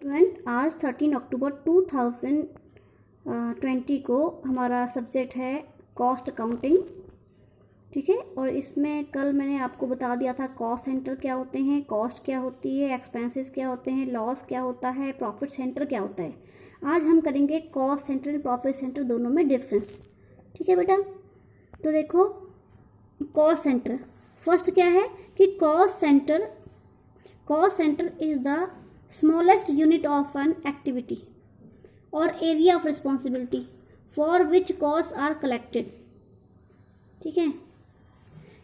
Student, आज 13 अक्टूबर 2020 को हमारा सब्जेक्ट है कॉस्ट अकाउंटिंग। ठीक है, और इसमें कल मैंने आपको बता दिया था कॉस्ट सेंटर क्या होते हैं, कॉस्ट क्या होती है, एक्सपेंसेस क्या होते हैं, लॉस क्या होता है, प्रॉफिट सेंटर क्या होता है। आज हम करेंगे cost centre and profit centre दोनों में डिफरेंस। ठीक है बेटा, तो देखो कॉस्ट सेंटर फर्स्ट क्या है कि cost centre is the smallest unit of an activity or area of responsibility for which costs are collected। ठीक है,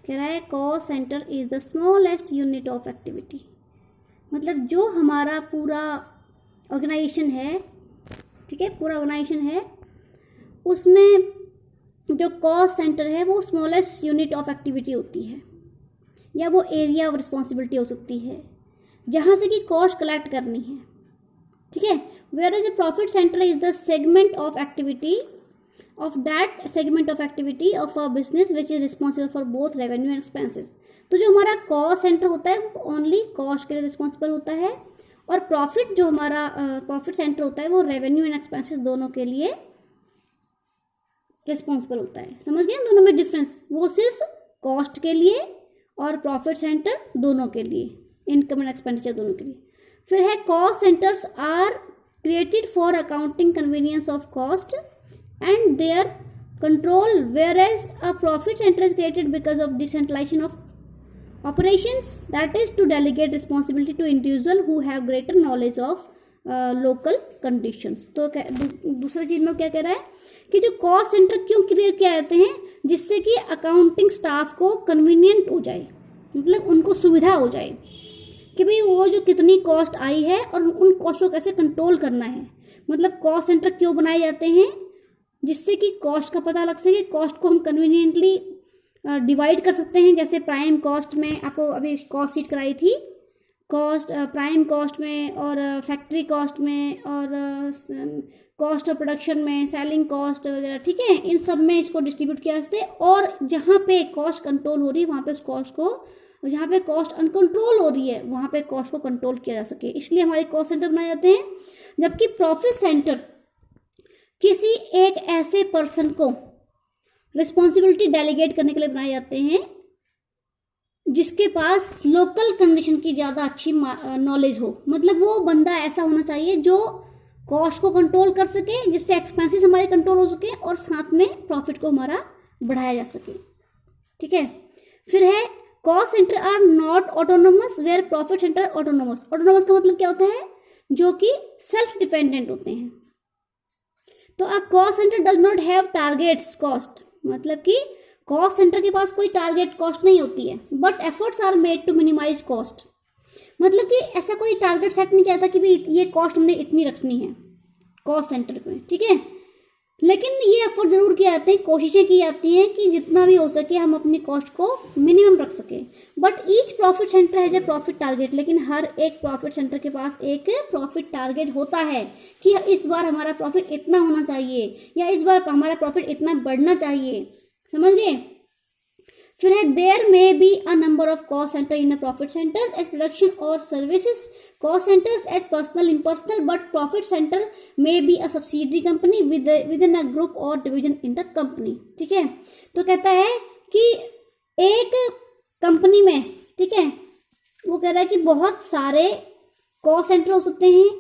कह रहा है cost centre is the smallest unit of activity, मतलब जो हमारा पूरा ऑर्गेनाइजेशन है, ठीक है, पूरा ऑर्गेनाइजेशन है, उसमें जो कॉस्ट सेंटर है वो स्मॉलेस्ट यूनिट ऑफ एक्टिविटी होती है, या वो एरिया ऑफ रिस्पॉन्सिबिलिटी हो सकती है जहाँ से कि कॉस्ट कलेक्ट करनी है। ठीक है, where is a profit centre is the segment of activity of that segment of activity of a business which is responsible for both revenue and expenses. तो जो हमारा कॉस्ट सेंटर होता है वो ओनली कॉस्ट के लिए रिस्पॉन्सिबल होता है, और प्रॉफिट जो हमारा प्रॉफिट सेंटर होता है वो रेवेन्यू एंड एक्सपेंसेस दोनों के लिए रिस्पॉन्सिबल होता है। समझ गए दोनों में डिफरेंस, वो सिर्फ कॉस्ट के लिए और प्रॉफिट सेंटर दोनों के लिए, इनकम एंड एक्सपेंडिचर दोनों के लिए। फिर है cost centres are created for accounting convenience of cost and their control, whereas a profit centre is created because of decentralisation of operations, that is to delegate responsibility to individual who have greater knowledge of local conditions. तो दूसरी चीज में क्या कह रहा है कि जो कॉस्ट सेंटर क्यों क्रिएट किए जाते हैं, जिससे कि अकाउंटिंग स्टाफ को कन्वीनियंट हो जाए, मतलब उनको सुविधा हो जाए कि भाई वो जो कितनी कॉस्ट आई है और उन कॉस्ट को कैसे कंट्रोल करना है। मतलब कॉस्ट सेंटर क्यों बनाए जाते हैं, जिससे कि कॉस्ट का पता लग सके, कॉस्ट को हम कन्वीनियंटली डिवाइड कर सकते हैं। जैसे प्राइम कॉस्ट में आपको अभी कॉस्ट शीट कराई थी, कॉस्ट प्राइम कॉस्ट में और फैक्ट्री कॉस्ट में और कॉस्ट ऑफ प्रोडक्शन में, सेलिंग कॉस्ट वगैरह, ठीक है, इन सब में इसको डिस्ट्रीब्यूट किया जाता है। और जहाँ पे कॉस्ट कंट्रोल हो रही है वहाँ पे उस कॉस्ट को, जहाँ पे कॉस्ट अनकंट्रोल हो रही है वहाँ पे कॉस्ट को कंट्रोल किया जा सके, इसलिए हमारे कॉस्ट सेंटर बनाए जाते हैं। जबकि प्रॉफिट सेंटर किसी एक ऐसे पर्सन को रिस्पॉन्सिबिलिटी डेलीगेट करने के लिए बनाए जाते हैं जिसके पास लोकल कंडीशन की ज़्यादा अच्छी नॉलेज हो। मतलब वो बंदा ऐसा होना चाहिए जो कॉस्ट को कंट्रोल कर सके, जिससे एक्सपेंसेस हमारे कंट्रोल हो सके और साथ में प्रॉफिट को हमारा बढ़ाया जा सके। ठीक है, फिर है cost centre are not autonomous where profit centre autonomous. Autonomous का मतलब क्या होता है, जो कि सेल्फ डिपेंडेंट होते हैं। तो a cost centre does not have targets cost, मतलब कि कॉस्ट सेंटर के पास कोई टारगेट कॉस्ट नहीं होती है, but efforts are made to minimise cost. मतलब कि ऐसा कोई टारगेट सेट नहीं किया था कि भाई ये कॉस्ट हमने इतनी रखनी है कॉस्ट सेंटर में, ठीक है, लेकिन ये एफर्ट जरूर किए जाते हैं, कोशिशें की जाती हैं कि जितना भी हो सके हम अपनी कॉस्ट को मिनिमम रख सकें। But each profit centre has a profit target, लेकिन हर एक प्रॉफिट सेंटर के पास एक प्रॉफिट टारगेट होता है कि इस बार हमारा प्रॉफिट इतना होना चाहिए या इस बार हमारा प्रॉफिट इतना बढ़ना चाहिए। समझ गए। फिर है there may be a number of cost centre in a profit centre as production और services, cost centres as personal impersonal, but profit centre may be a subsidiary company within a group और division in the company. ठीक है, तो कहता है कि एक company में, ठीक है, वो कह रहा है कि बहुत सारे कॉस्ट सेंटर हो सकते हैं।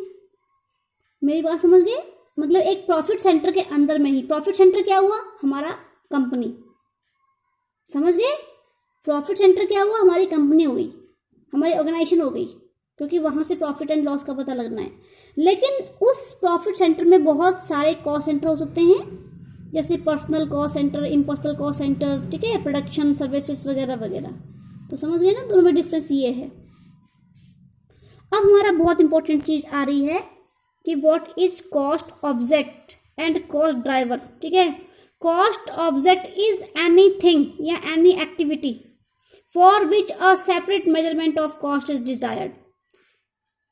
मेरी बात समझ गए, मतलब एक प्रॉफिट सेंटर के अंदर में ही, प्रॉफिट सेंटर क्या हुआ, हमारा कंपनी, समझ गए, प्रॉफिट सेंटर क्या हुआ, हमारी कंपनी हो गई, हमारी ऑर्गेनाइजेशन हो गई, क्योंकि वहां से प्रॉफिट एंड लॉस का पता लगना है। लेकिन उस प्रॉफिट सेंटर में बहुत सारे कॉस्ट सेंटर हो सकते हैं, जैसे personal cost centre, impersonal cost centre, ठीक है, प्रोडक्शन, सर्विसेज वगैरह वगैरह। तो समझ गए ना, दोनों में डिफरेंस ये है। अब हमारा बहुत इंपॉर्टेंट चीज आ रही है कि what is cost object and cost driver. ठीक है, कॉस्ट ऑब्जेक्ट इज एनीथिंग या any activity for which a separate measurement of cost is desired.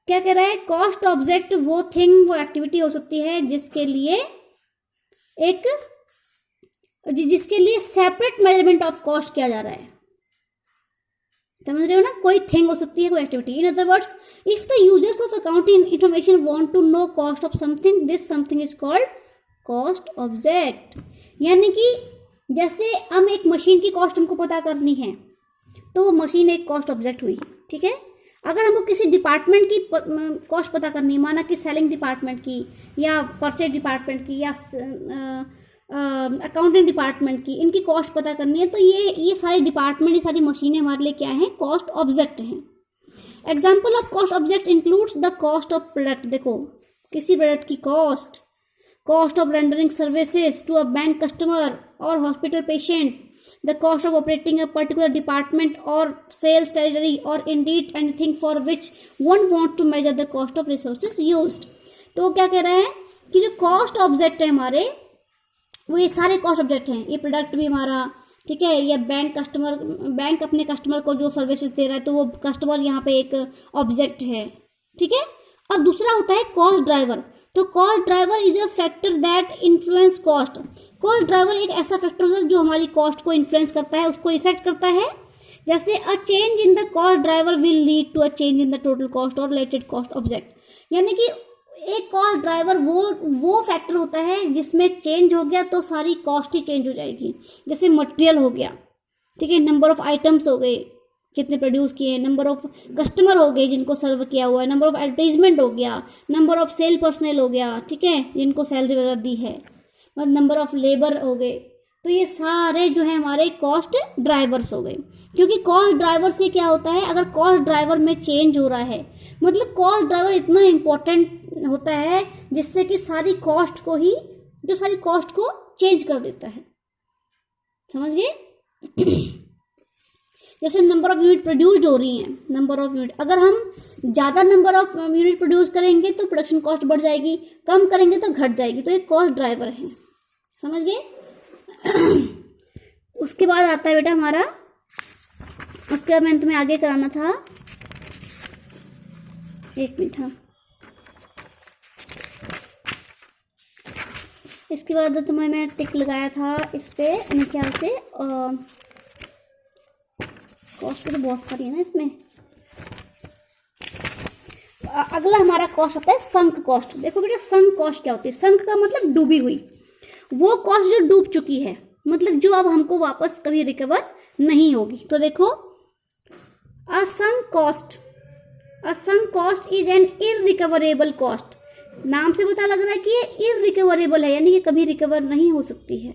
क्या कह रहा है, कॉस्ट ऑब्जेक्ट वो थिंग, वो एक्टिविटी हो सकती है जिसके लिए सेपरेट मेजरमेंट ऑफ कॉस्ट किया जा रहा है। समझ रहे हो ना, कोई थिंग हो सकती है, कोई activity. In other words, if the users of accounting information want to know cost of something, this something is called cost object. यानी कि जैसे हम एक मशीन की कॉस्ट हमको पता करनी है, तो वो मशीन एक कॉस्ट ऑब्जेक्ट हुई, ठीक है। अगर हमको किसी डिपार्टमेंट की कॉस्ट पता करनी है, माना कि सेलिंग डिपार्टमेंट की या परचेज डिपार्टमेंट की या अकाउंटिंग डिपार्टमेंट की, इनकी कॉस्ट पता करनी है, तो ये सारे डिपार्टमेंट, ये सारी मशीनें हमारे लिए क्या हैं, कॉस्ट ऑब्जेक्ट हैं। Example of cost object includes the cost of product. देखो, किसी प्रोडक्ट की cost, cost of rendering services to a bank customer और hospital patient, the cost of operating a particular department or sales territory, or indeed anything for which one wants to measure the cost of resources used। तो वो क्या कह रहा है कि जो cost object है हमारे, वो ये सारे कॉस्ट ऑब्जेक्ट हैं। ये प्रोडक्ट भी हमारा, ठीक है, या बैंक अपने कस्टमर को जो सर्विसेज दे रहा है, तो वो कस्टमर यहाँ पे एक ऑब्जेक्ट है, ठीक है। और दूसरा होता है कॉस्ट ड्राइवर। तो cost driver is a factor that influence cost. Cost driver एक ऐसा फैक्टर होता है जो हमारी कॉस्ट को इन्फ्लुएंस करता है, उसको इफेक्ट करता है। जैसे a change in the cost driver will lead to a change in the total cost और रिलेटेड कॉस्ट ऑब्जेक्ट। यानी कि एक कॉस्ट ड्राइवर वो फैक्टर होता है जिसमें चेंज हो गया तो सारी कॉस्ट ही चेंज हो जाएगी। जैसे मटेरियल हो गया, ठीक है, नंबर ऑफ आइटम्स हो गए, कितने प्रोड्यूस किए हैं, नंबर ऑफ कस्टमर हो गए जिनको सर्व किया हुआ है, नंबर ऑफ एडवर्टाइजमेंट हो गया, नंबर ऑफ सेल पर्सनल हो गया, ठीक है, जिनको सैलरी वगैरह दी है, और नंबर ऑफ लेबर हो गए। तो ये सारे जो है हमारे कॉस्ट ड्राइवर्स हो गए। क्योंकि कॉस्ट ड्राइवर से क्या होता है, अगर कॉस्ट ड्राइवर में चेंज हो रहा है, मतलब कॉस्ट ड्राइवर इतना इम्पोर्टेंट होता है जिससे कि सारी कॉस्ट को चेंज कर देता है। समझ गए? जैसे नंबर ऑफ यूनिट प्रोड्यूस्ड हो रही हैं, नंबर ऑफ यूनिट, अगर हम ज़्यादा नंबर ऑफ यूनिट प्रोड्यूस करेंगे तो प्रोडक्शन कॉस्ट बढ़ जाएगी, कम करेंगे तो घट जाएगी। तो ये कॉस्ट ड्राइवर है, समझ गए? उसके बाद आता है बेटा हमारा, उसके बाद मैंने तुम्हें आगे कराना था, एक मिनट, हाँ, इसके बाद तुम्हें मैं टिक लगाया था इस पे, मेरे ख्याल से कॉस्ट तो बहुत सारी है ना इसमें। अगला हमारा कॉस्ट आता है संक कॉस्ट। देखो बेटा, संक कॉस्ट क्या होती है? संक का मतलब डूबी हुई, वो कॉस्ट जो डूब चुकी है, मतलब जो अब हमको वापस कभी रिकवर नहीं होगी। तो देखो, a sunk cost is an irrecoverable cost. नाम से पता लग रहा है कि ये इररिकवरेबल है, यानी ये कभी रिकवर नहीं हो सकती है।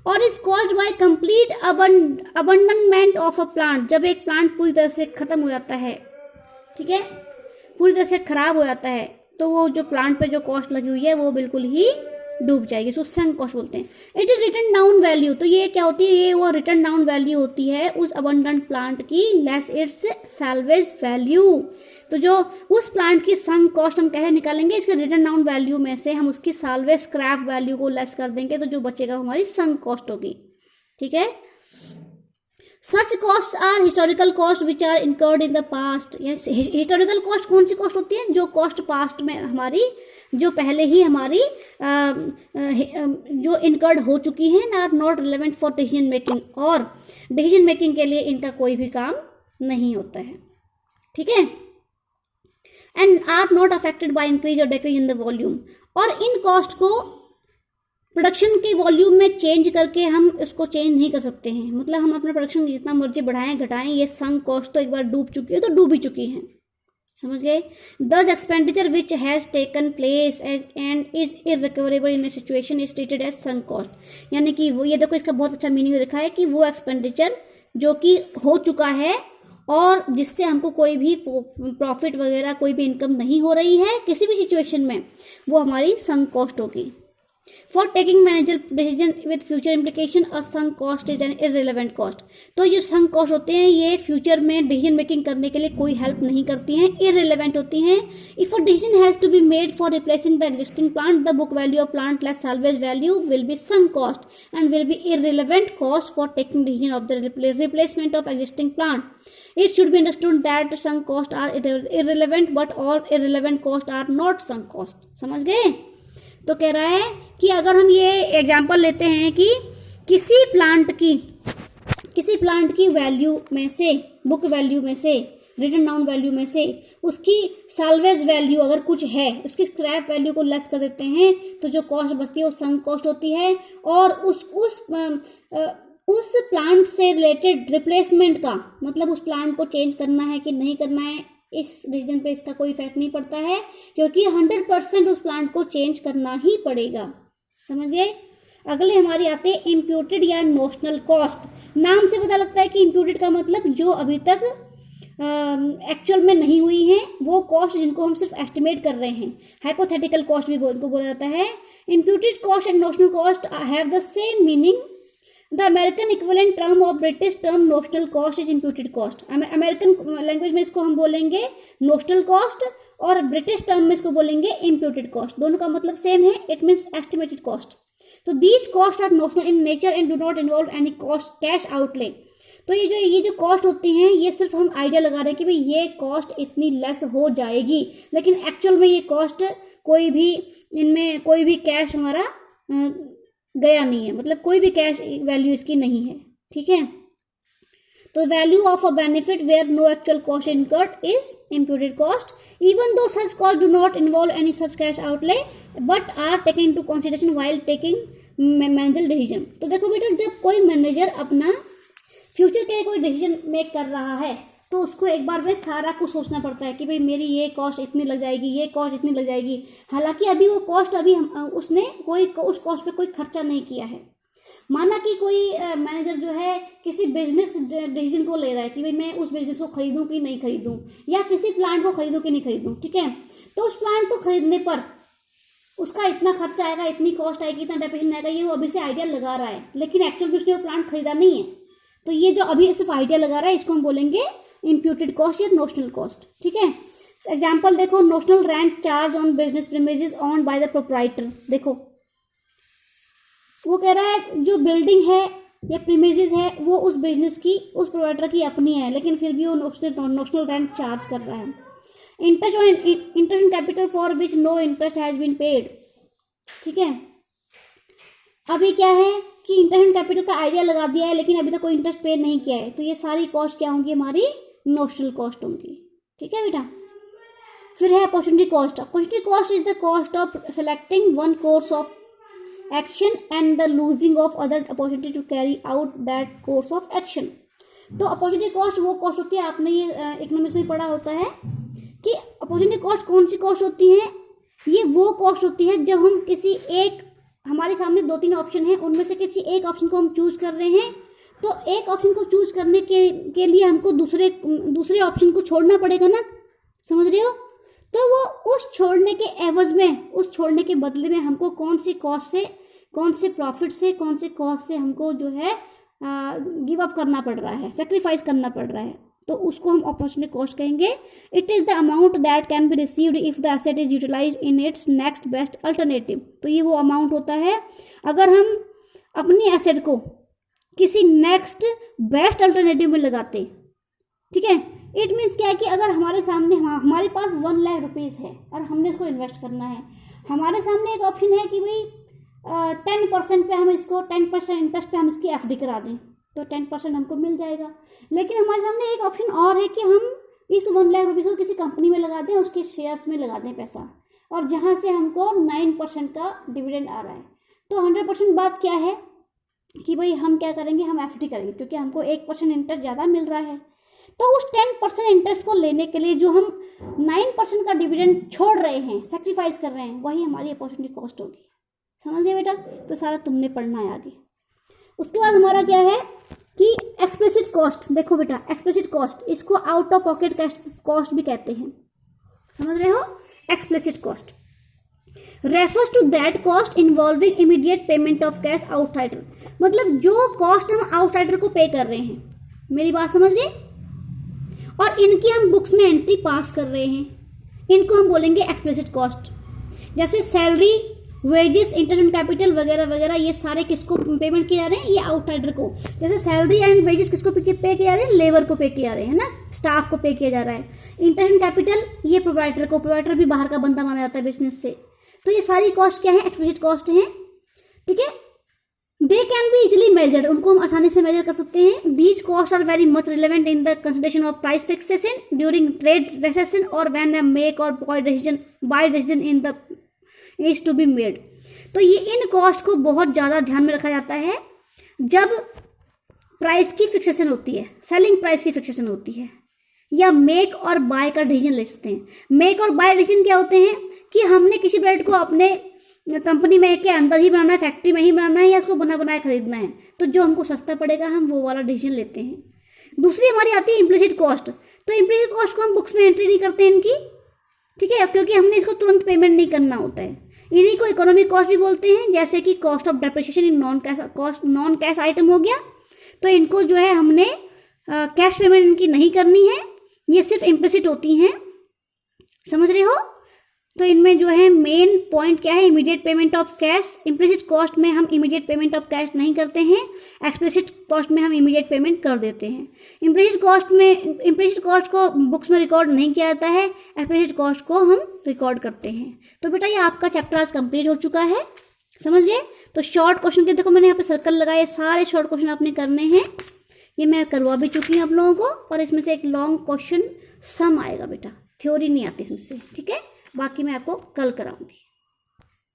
और is caused by complete abandonment of a plant. जब एक प्लांट पूरी तरह से खत्म हो जाता है, ठीक है, पूरी तरह से खराब हो जाता है, तो वो जो प्लांट पे जो कॉस्ट लगी हुई है वो बिल्कुल ही डूब जाएगी। इसको संक कॉस्ट बोलते हैं। It is return down value. तो ये क्या होती है? ये वो रिटर्न डाउन वैल्यू होती है उस अबंडेंट प्लांट की, लेस इट्स सैल्वेज वैल्यू। तो जो उस प्लांट की संक कॉस्ट हम कैसे निकालेंगे? इसके रिटर्न डाउन वैल्यू में से हम उसकी सैल्वेज स्क्रैप वैल्यू को लेस कर देंगे, तो जो बचेगा हमारी संक कॉस्ट होगी, ठीक है। Such cost are historical cost which are incurred in the past. Historical cost कौन सी कॉस्ट होती है? जो कॉस्ट पास्ट में हमारी, जो पहले ही हमारी जो इनकर्ड हो चुकी हैं, are not relevant for decision making, और डिसीजन मेकिंग के लिए इनका कोई भी काम नहीं होता है, ठीक है। And are not affected by increase or decrease in the volume. और इन कॉस्ट को प्रोडक्शन के वॉल्यूम में चेंज करके हम इसको चेंज नहीं कर सकते हैं। मतलब हम अपना प्रोडक्शन जितना मर्जी बढ़ाएं घटाएं, ये संक कॉस्ट तो एक बार डूब चुकी है तो डूब ही चुकी है, समझ गए। This expenditure which has taken place and is irrecoverable in a situation is treated as sunk cost. यानी कि वो, ये देखो इसका बहुत अच्छा मीनिंग लिखा है कि वो एक्सपेंडिचर जो कि हो चुका है और जिससे हमको कोई भी प्रॉफिट वगैरह कोई भी इनकम नहीं हो रही है किसी भी सिचुएशन में, वो हमारी संक कॉस्ट होगी। For taking manager decision with future implication a sunk cost is N irrelevant cost. तो ये संक कॉस्ट होते हैं, ये फ्यूचर में डिसीजन मेकिंग करने के लिए कोई हेल्प नहीं करती हैं, इररिलेवेंट होती हैं। If a decision has to be made for replacing the existing plant, the book value of plant less salvage value will be sunk cost and will be irrelevant cost for taking decision of the replacement of existing plant. It should be understood that sunk costs are irrelevant, but all irrelevant costs are not sunk cost। समझ गए? तो कह रहा है कि अगर हम ये एग्जांपल लेते हैं कि किसी प्लांट की वैल्यू में से बुक वैल्यू में से, रिटन डाउन वैल्यू में से उसकी साल्वेज वैल्यू अगर कुछ है उसकी स्क्रैप वैल्यू को लेस कर देते हैं तो जो कॉस्ट बचती है वो संक कॉस्ट होती है। और उस प्लांट से रिलेटेड रिप्लेसमेंट का मतलब उस प्लांट को चेंज करना है कि नहीं करना है, इस डिसीजन पे इसका कोई इफेक्ट नहीं पड़ता है, क्योंकि 100% उस प्लांट को चेंज करना ही पड़ेगा। समझ गए। अगले हमारी आते हैं इम्प्यूटेड या नोशनल कॉस्ट। नाम से पता लगता है कि इम्प्यूटेड का मतलब जो अभी तक एक्चुअल में नहीं हुई है वो कॉस्ट जिनको हम सिर्फ एस्टिमेट कर रहे हैं, हाइपोथेटिकल कॉस्ट भी उनको बोला जाता है। Imputed cost and notional cost have the same meaning. The American equivalent term of British term notional cost is imputed cost. American language में इसको हम बोलेंगे नोशनल कॉस्ट और ब्रिटिश टर्म में इसको बोलेंगे इम्प्यूटेड कॉस्ट। दोनों का मतलब सेम है, इट मीन्स एस्टिमेटेड कॉस्ट। तो these cost are notional in nature and do not involve any cost cash outlay. तो ये जो कॉस्ट होती हैं ये सिर्फ हम आइडिया लगा रहे हैं कि भाई ये कॉस्ट इतनी लेस हो जाएगी, लेकिन एक्चुअल में ये कॉस्ट इनमें कोई भी कैश हमारा गया नहीं है, मतलब कोई भी कैश वैल्यू इसकी नहीं है। ठीक है। तो value of a benefit where no actual cost incurred is imputed cost even though such cost do not involve any such cash outlay but are taken into consideration while taking managerial decision. तो देखो बेटा, जब कोई manager अपना future के कोई decision make कर रहा है तो उसको एक बार में सारा कुछ सोचना पड़ता है कि भाई मेरी ये कॉस्ट इतनी लग जाएगी, ये कॉस्ट इतनी लग जाएगी। हालांकि अभी वो कॉस्ट उसने उस कॉस्ट पे कोई खर्चा नहीं किया है। माना कि कोई मैनेजर जो है किसी बिजनेस डिसीजन को ले रहा है कि भाई मैं उस बिजनेस को खरीदूं कि नहीं खरीदूं, या किसी प्लांट को खरीदूं कि नहीं खरीदूं। ठीक है। तो उस प्लांट को खरीदने पर उसका इतना खर्चा आएगा, इतनी कॉस्ट आएगी, इतना डेप्रिसिएशन आएगा, ये वो अभी से आइडिया लगा रहा है, लेकिन एक्चुअल में उसने वो प्लांट खरीदा नहीं है। तो ये जो अभी सिर्फ आइडिया लगा रहा है इसको हम बोलेंगे इम्प्यूटेड कॉस्ट या नोशनल कॉस्ट। ठीक है। एग्जाम्पल देखो, notional rent charge on business premises owned by the proprietor. देखो वो कह रहा है जो बिल्डिंग है या प्रीमिसेस है वो उस बिजनेस की, उस प्रोप्राइटर की अपनी है, लेकिन फिर भी वो नोशनल रेंट चार्ज कर रहा है। Interest on capital for which no interest has been paid. ठीक है। अभी क्या है कि इंटरेस्ट कैपिटल का आइडिया लगा दिया है लेकिन अभी तक कोई इंटरेस्ट पे नहीं किया है, तो ये सारी कॉस्ट क्या होंगी, हमारी नोशनल कॉस्ट होंगी। ठीक है बेटा। फिर है opportunity cost. Opportunity cost is the cost of selecting one course of action and the losing of other opportunity to carry out that course of action. तो अपॉर्चुनिटी कॉस्ट वो कॉस्ट होती है, आपने ये इकोनॉमिक्स में पढ़ा होता है कि अपॉर्चुनिटी कॉस्ट कौन सी कॉस्ट होती है। ये वो कॉस्ट होती है जब हम किसी एक, हमारे सामने 2-3 ऑप्शन है, उनमें से किसी एक ऑप्शन को हम चूज कर रहे हैं, तो एक ऑप्शन को चूज करने के लिए हमको दूसरे ऑप्शन को छोड़ना पड़ेगा ना। समझ रहे हो। तो वो उस छोड़ने के एवज में, उस छोड़ने के बदले में हमको कौन सी कॉस्ट से, कौन से प्रॉफिट से, कौन से कॉस्ट से हमको जो है गिव अप करना पड़ रहा है, सेक्रीफाइस करना पड़ रहा है, तो उसको हम अपॉर्चुनिटी कॉस्ट कहेंगे। It is the amount that can be received if the asset is utilise in its next best alternative. तो ये वो अमाउंट होता है अगर हम अपनी एसेट को किसी नेक्स्ट बेस्ट अल्टरनेटिव में लगाते। ठीक है। इट मीन्स क्या है कि अगर हमारे सामने, हमारे पास 1 लाख रुपीज़ है और हमने इसको इन्वेस्ट करना है, हमारे सामने एक ऑप्शन है कि भाई 10% पे हम इसको 10% इंटरेस्ट पे हम इसकी एफडी करा दें, तो 10% हमको मिल जाएगा। लेकिन हमारे सामने एक ऑप्शन और है कि हम इस 1 लाख रुपये को किसी कंपनी में लगा दें, उसके शेयर्स में लगा दें पैसा, और जहाँ से हमको 9% का डिविडेंड आ रहा है। तो 100% बात क्या है कि भाई हम क्या करेंगे, हम एफडी करेंगे, क्योंकि हमको 1% इंटरेस्ट ज़्यादा मिल रहा है। तो उस 10% इंटरेस्ट को लेने के लिए जो हम 9% का डिविडेंड छोड़ रहे हैं, सेक्रीफाइस कर रहे हैं, वही हमारी अपॉर्चुनिटी कॉस्ट होगी। समझ गए बेटा। तो सारा तुमने पढ़ना है आगे। उसके बाद हमारा क्या है कि एक्सप्लिसिट कॉस्ट। देखो बेटा, एक्सप्लिसिट कॉस्ट, इसको आउट ऑफ पॉकेट कॉस्ट भी कहते हैं। समझ रहे हो। Explicit cost refers to that cost involving immediate payment of cash outsider. मतलब जो कॉस्ट हम आउटसाइडर को पे कर रहे हैं, मेरी बात समझ गए, और इनकी हम बुक्स में एंट्री पास कर रहे हैं, इनको हम बोलेंगे एक्सप्लिसिट कॉस्ट। जैसे salary, wages, interest on capital वगैरह वगैरह, ये सारे किसको पेमेंट किए जा रहे हैं, ये आउटसाइडर को। जैसे सैलरी एंड वेजेस किसको पे किए जा रहे हैं, लेबर को पे किए जा रहे हैं ना, स्टाफ को पे किया जा रहा है। इंटरेस्ट ऑन कैपिटल ये प्रोप्राइटर को, प्रोप्राइटर भी बाहर का बंदा माना जाता है बिजनेस से। तो ये सारी कॉस्ट क्या है, एक्सप्लिसिट कॉस्ट है। ठीक है। They can be easily measured, उनको हम आसानी से मेजर कर सकते हैं। These cost are very much relevant in the consideration of price fixation during trade recession or when a make or buy decision in the is to be made. तो ये इन cost को बहुत ज़्यादा ध्यान में रखा जाता है जब प्राइस की फिक्सेशन होती है, सेलिंग प्राइस की फिक्सेशन होती है, या मेक और बाय का डिसीजन ले सकते हैं। मेक और बाय डिसीजन क्या होते हैं कि हमने किसी प्रोडक्ट को अपने कंपनी में के अंदर ही बनाना है, फैक्ट्री में ही बनाना है, या उसको बना बनाए खरीदना है, तो जो हमको सस्ता पड़ेगा हम वो वाला डिसीजन लेते हैं। दूसरी हमारी आती है इम्प्लिसिट कॉस्ट। तो इम्प्लिसिट कॉस्ट को हम बुक्स में एंट्री नहीं करते इनकी, ठीक है, क्योंकि हमने इसको तुरंत पेमेंट नहीं करना होता है। इन्हीं को इकोनॉमिक कॉस्ट भी बोलते हैं, जैसे कि cost of depreciation in non cash item हो गया। तो इनको जो है हमने कैश पेमेंट इनकी नहीं करनी है, ये सिर्फ इम्प्लिसिट होती हैं, समझ रहे हो। तो इनमें जो है मेन पॉइंट क्या है, immediate payment of cash. Implicit cost में हम इमीडिएट पेमेंट ऑफ कैश नहीं करते हैं, एक्सप्लिसिट कॉस्ट में हम इमीडिएट पेमेंट कर देते हैं। इम्प्लिसिट कॉस्ट को बुक्स में रिकॉर्ड नहीं किया जाता है, एक्सप्लिसिट कॉस्ट को हम रिकॉर्ड करते हैं। तो बेटा ये आपका चैप्टर आज कंप्लीट हो चुका है, समझ गए। तो शॉर्ट क्वेश्चन के देखो मैंने यहाँ पे सर्कल लगाए, सारे शॉर्ट क्वेश्चन आपने करने हैं, ये मैं करवा भी चुकी हूँ आप लोगों को। और इसमें से एक लॉन्ग क्वेश्चन सम आएगा बेटा, थ्योरी नहीं आती इसमें से, ठीक है। बाकी मैं आपको कल कराऊंगी।